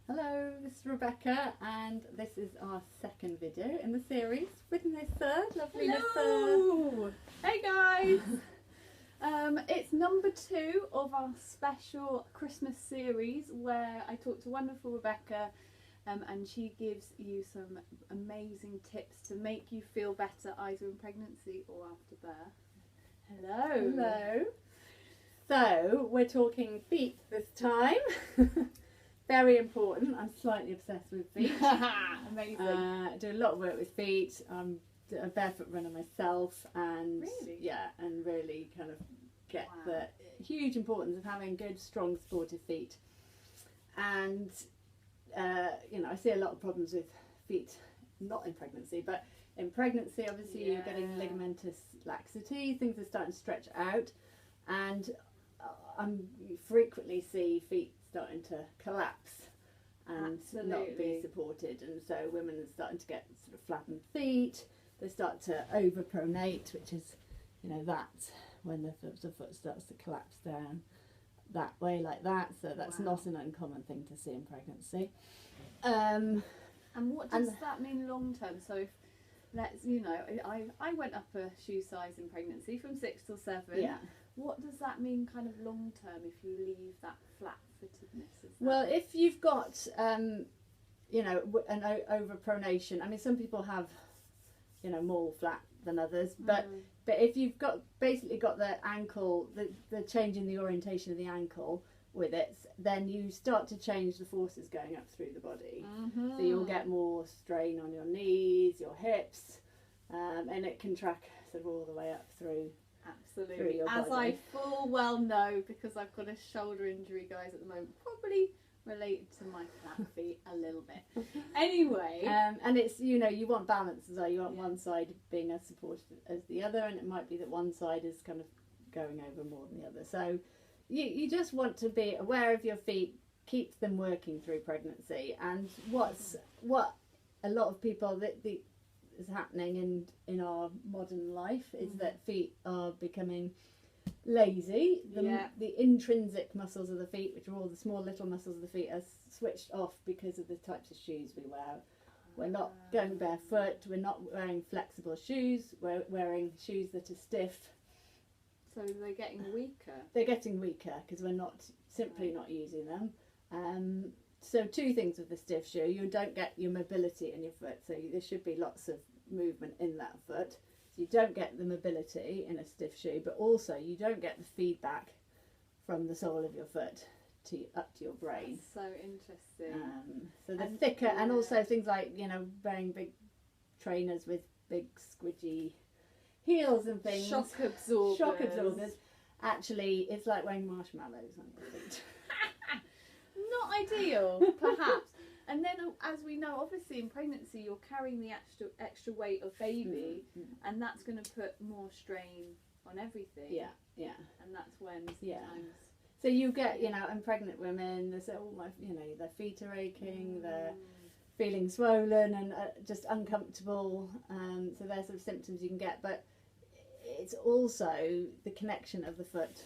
Hello, this is Rebecca, and this is our second video in the series with Miss Third. Lovely Miss Third. Hey guys! It's number 2 of our special Christmas series where I talk to wonderful Rebecca and she gives you some amazing tips to make you feel better either in pregnancy or after birth. Hello! Hello. So, we're talking feet this time. Very important. I'm slightly obsessed with feet. Amazing. I do a lot of work with feet. I'm a barefoot runner myself, and Really? yeah, and really kind of get the huge importance of having good, strong, supportive feet. And you know, I see a lot of problems with feet, not in pregnancy, but in pregnancy, obviously, you're getting ligamentous laxity. Things are starting to stretch out, and you frequently see feet starting to collapse and not be supported, and so women are starting to get sort of flattened feet. They start to overpronate, which is, you know, that's when the foot starts to collapse down that way like that. So that's not an uncommon thing to see in pregnancy. And what does that mean long term? So if I went up a shoe size in pregnancy from 6 till 7. Yeah. What does that mean kind of long term if you leave that flat-footedness? Well, if you've got, you know, an overpronation, I mean, some people have, you know, more flat than others, but if you've basically got the ankle, the change in the orientation of the ankle with it, then you start to change the forces going up through the body. So you'll get more strain on your knees, your hips, and it can track sort of all the way up through. Absolutely, as I full well know, because I've got a shoulder injury, guys, at the moment, probably related to my flat feet a little bit. Anyway, and it's, you know, you want balance as well. You want one side being as supported as the other, and it might be that one side is kind of going over more than the other. So you just want to be aware of your feet, keep them working through pregnancy. And what a lot of people is happening in our modern life is that feet are becoming lazy. The intrinsic muscles of the feet, which are all the small little muscles of the feet, are switched off because of the types of shoes we wear. We're not going barefoot, we're not wearing flexible shoes, we're wearing shoes that are stiff. So they're getting weaker? They're getting weaker because we're simply not using them. So two things with the stiff shoe: you don't get your mobility in your foot, so there should be lots of movement in that foot. So you don't get the mobility in a stiff shoe, but also you don't get the feedback from the sole of your foot up to your brain. That's so interesting. So the thicker, and also things like, you know, wearing big trainers with big squidgy heels and things. Shock absorbers. Actually, it's like wearing marshmallows on your feet. Not ideal, perhaps. And then, as we know, obviously in pregnancy you're carrying the extra weight of baby, and that's going to put more strain on everything. Yeah. And that's when sometimes. So you get, you know, and pregnant women, they say, oh, you know, their feet are aching, they're feeling swollen and just uncomfortable. So there's sort of symptoms you can get, but it's also the connection of the foot,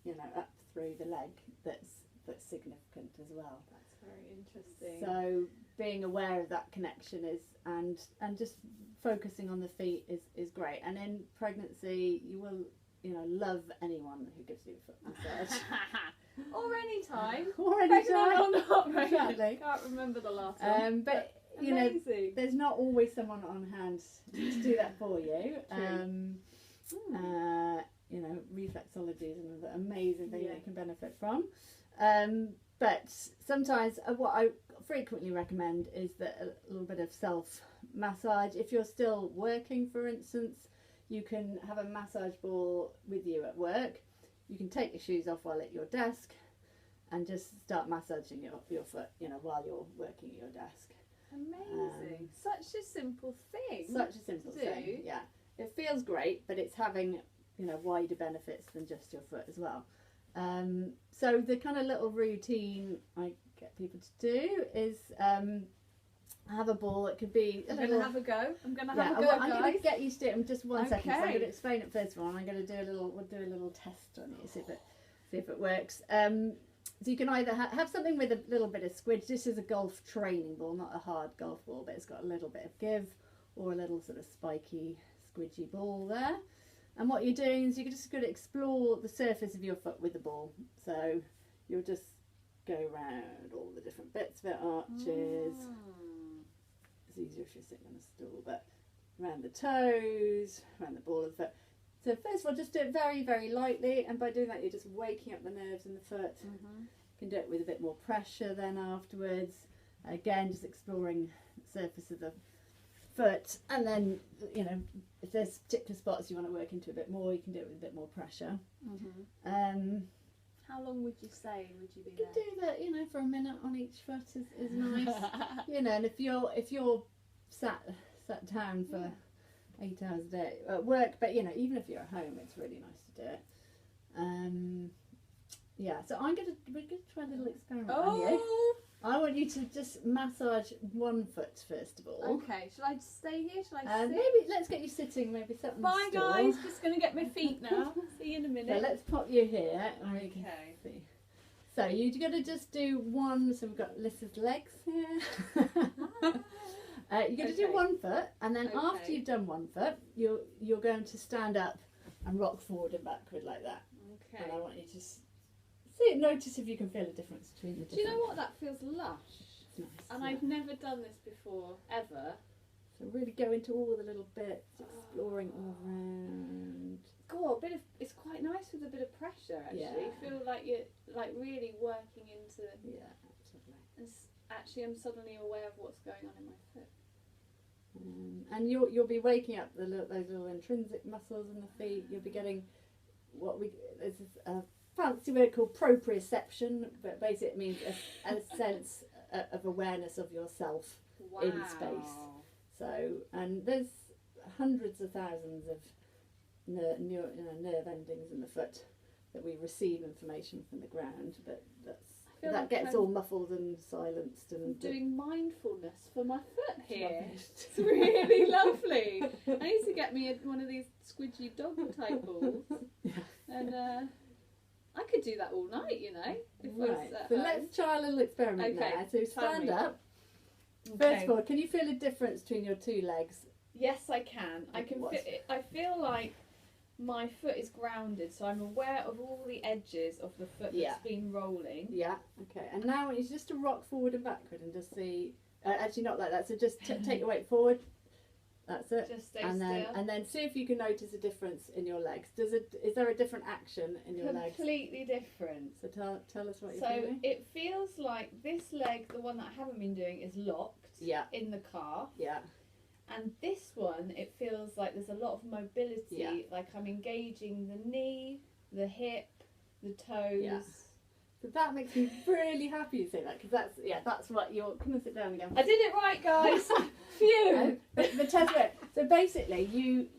you know, up through the leg that's significant as well. That's very interesting. So being aware of that connection and just focusing on the feet is great. And in pregnancy, you will, you know, love anyone who gives you a foot massage. Or any time. Or any time. Or not, exactly. Can't remember the last one. But you know, there's not always someone on hand to do that for you. You know, reflexology is another amazing thing that you can benefit from. But sometimes what I frequently recommend is that a little bit of self-massage. If you're still working, for instance, you can have a massage ball with you at work. You can take your shoes off while at your desk and just start massaging your foot, you know, while you're working at your desk. Amazing. Such a simple thing. Such a simple thing, yeah. It feels great, but it's having, you know, wider benefits than just your foot as well. So the kind of little routine I get people to do is have a ball. It could be I'm going to have a go. I'm going to get used to it in just one second. So I'm going to explain it first of all, and I'm going to do we'll do a little test on you, see if it works. So you can either have something with a little bit of squidge. This is a golf training ball, not a hard golf ball, but it's got a little bit of give, or a little sort of spiky, squidgy ball there. And what you're doing is you're just going to explore the surface of your foot with the ball. So you'll just go around all the different bits of it, arches. It's easier if you're sitting on a stool, but around the toes, around the ball of the foot. So first of all, just do it very, very lightly, and by doing that you're just waking up the nerves in the foot. You can do it with a bit more pressure then afterwards. Again, just exploring the surface of the foot, and then, you know, if there's particular spots you want to work into a bit more, you can do it with a bit more pressure. How long would you say would you be there? You can do that, you know, for a minute on each foot is nice. You know, and if you're sat down for 8 hours a day at work, but you know, even if you're at home, it's really nice to do it. Yeah, so we're gonna try a little experiment on you. I want you to just massage one foot first of all. Okay, shall I just stay here? Shall I sit? Maybe let's get you sitting, maybe sit on Bye the stool. guys, just gonna get my feet now. See you in a minute. So let's pop you here. Okay. See. So you're gonna just do one, so we've got Lyssa's legs here. You're going to do one foot, and then after you've done one foot, you're going to stand up and rock forward and backward like that. Okay. And I want you to see, notice if you can feel a difference between the different. Do you know what? That feels lush. It's nice. And I've never done this before, ever. So really go into all the little bits, exploring all around. God, it's quite nice with a bit of pressure actually. Yeah. You feel like you're like really working into. Yeah, absolutely. Actually, I'm suddenly aware of what's going on in my foot. And you'll be waking up those little intrinsic muscles in the feet. You'll be getting there's a fancy word called proprioception, but basically it means a sense of awareness of yourself in space. So, and there's hundreds of thousands of nerve endings in the foot that we receive information from the ground, but that like gets all muffled and silenced. And doing mindfulness for my foot here. It's really lovely. I need to get me one of these squidgy dog type balls. Yeah. And I could do that all night, you know. Right. So let's try a little experiment now. So stand up. First of all, can you feel a difference between your two legs? Yes, I can. I can. I feel like my foot is grounded, so I'm aware of all the edges of the foot that's been rolling. Yeah. Okay. And now I want you just to rock forward and backward and just see. Actually, not like that. So just take your weight forward. That's it. Just stay still. And then see if you can notice a difference in your legs. Is there a different action in your legs? Completely different. So tell us what you're feeling. So it feels like this leg, the one that I haven't been doing, is locked. Yeah. In the calf. Yeah. And this one, it feels like there's a lot of mobility, like I'm engaging the knee, the hip, the toes. Yeah. So that makes me really happy you say that, because that's what you're. Come and sit down again. I did it right, guys. Phew. But test it. So basically,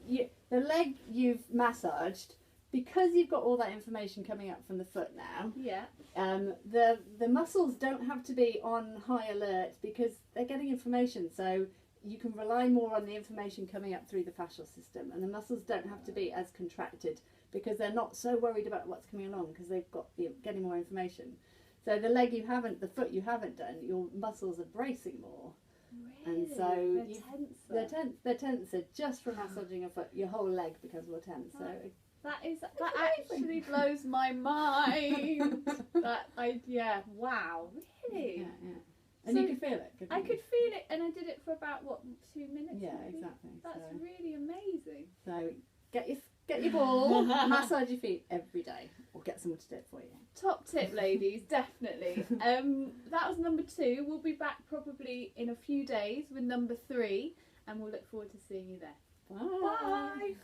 the leg you've massaged, because you've got all that information coming up from the foot now. Yeah. The muscles don't have to be on high alert because they're getting information. So you can rely more on the information coming up through the fascial system, and the muscles don't have to be as contracted because they're not so worried about what's coming along because they've got getting more information. So the foot you haven't done, your muscles are bracing more. Really? And so they're tense. They're tense. So just from massaging a foot, your whole leg becomes more tense. So that actually blows my mind. Wow, really? Yeah. And you could feel it. I could feel it, and I did it for about 2 minutes. Yeah, maybe? exactly. That's really amazing. So get your ball, massage your feet every day, or get someone to do it for you. Top tip, ladies, definitely. That was number 2. We'll be back probably in a few days with number 3, and we'll look forward to seeing you there. Bye. Bye.